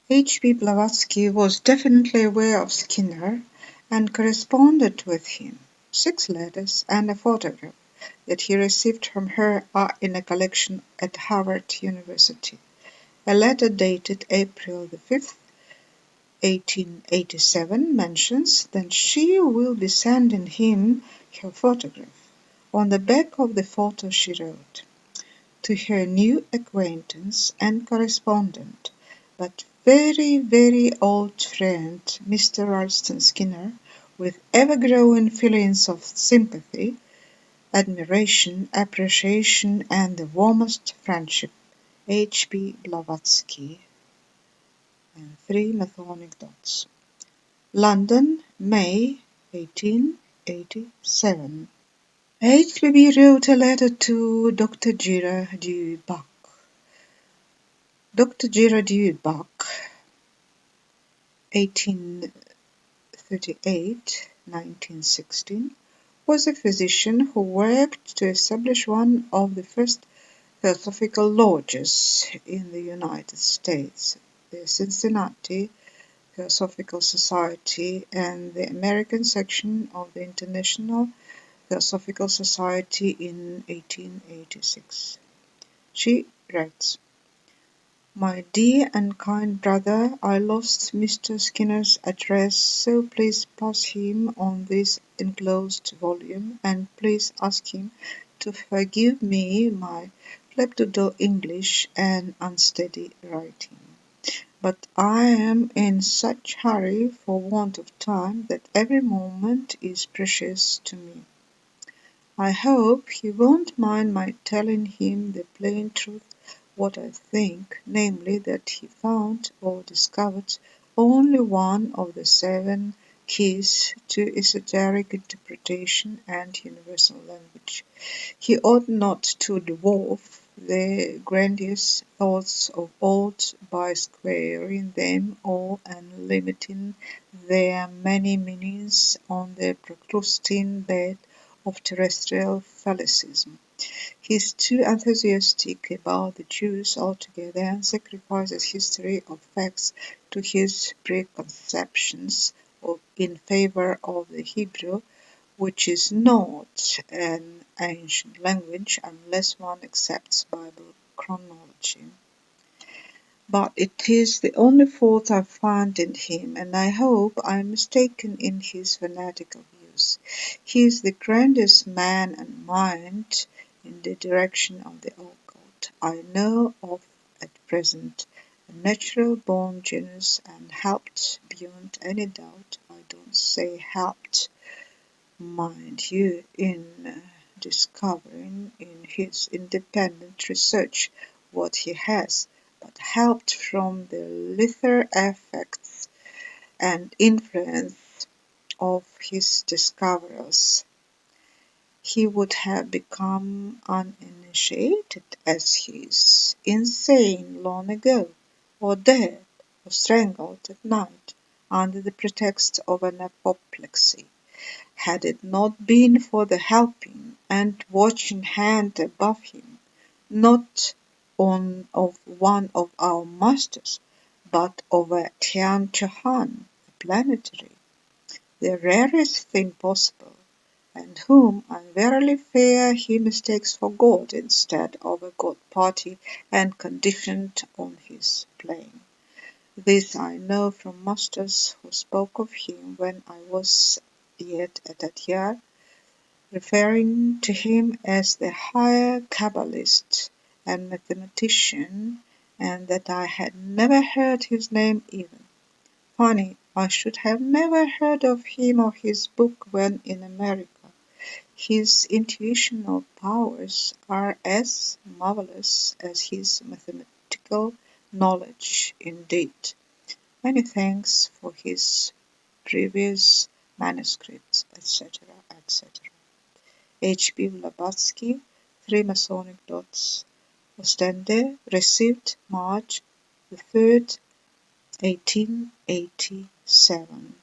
P Blavatsky was definitely aware of Skinner and corresponded with him. 6 letters and a photograph that he received from her are in a collection at Harvard University. A letter dated April 5th, 1887 mentions that she will be sending him her photograph. On the back of the photo she wrote, "To her new acquaintance and correspondent, but very, very old friend, Mr. Ralston Skinner, with ever-growing feelings of sympathy, admiration, appreciation, and the warmest friendship, H. P. Blavatsky," and 3 Masonic dots. London, May 1887. H.B. wrote a letter to Dr. Gerard du Bac. Dr. Gerard du Bac, 1838–1916, was a physician who worked to establish one of the first theosophical lodges in the United States, the Cincinnati Theosophical Society, and the American section of the International Theosophical Society in 1886. She writes, "My dear and kind brother, I lost Mr. Skinner's address, so please pass him on this enclosed volume, and please ask him to forgive me my flapdoodle English and unsteady writing. But I am in such hurry for want of time that every moment is precious to me. I hope he won't mind my telling him the plain truth what I think, namely that he found or discovered only one of the 7 keys to esoteric interpretation and universal language. He ought not to dwarf the grandiose thoughts of old by squaring them all and limiting their many meanings on the procrustean bed of terrestrial fallacism. He is too enthusiastic about the Jews altogether, and sacrifices history of facts to his preconceptions in favour of the Hebrew, which is not an ancient language unless one accepts Bible chronology. But it is the only fault I find in him, and I hope I am mistaken in his fanatical views. He is the grandest man and mind in the direction of the occult I know of at present, a natural-born genius, and helped beyond any doubt, I don't say helped, mind you, in discovering in his independent research what he has, but helped from the lethal effects and influence of his discoverers. He would have become uninitiated as he is, insane long ago, or dead, or strangled at night, under the pretext of an apoplexy, had it not been for the helping and watching hand above him, not on of one of our masters, but of a Tian Chohan, a planetary, the rarest thing possible, and whom I verily fear he mistakes for God instead of a God party and conditioned on his plane. This I know from masters who spoke of him when I was yet at that year, referring to him as the higher Kabbalist and mathematician, and that I had never heard his name even. Funny, I should have never heard of him or his book when in America. His intuitional powers are as marvelous as his mathematical knowledge indeed. Many thanks for his previous manuscripts, etc., etc. H.P. Blavatsky, 3 Masonic dots, Ostende, received March the 3rd, 1887.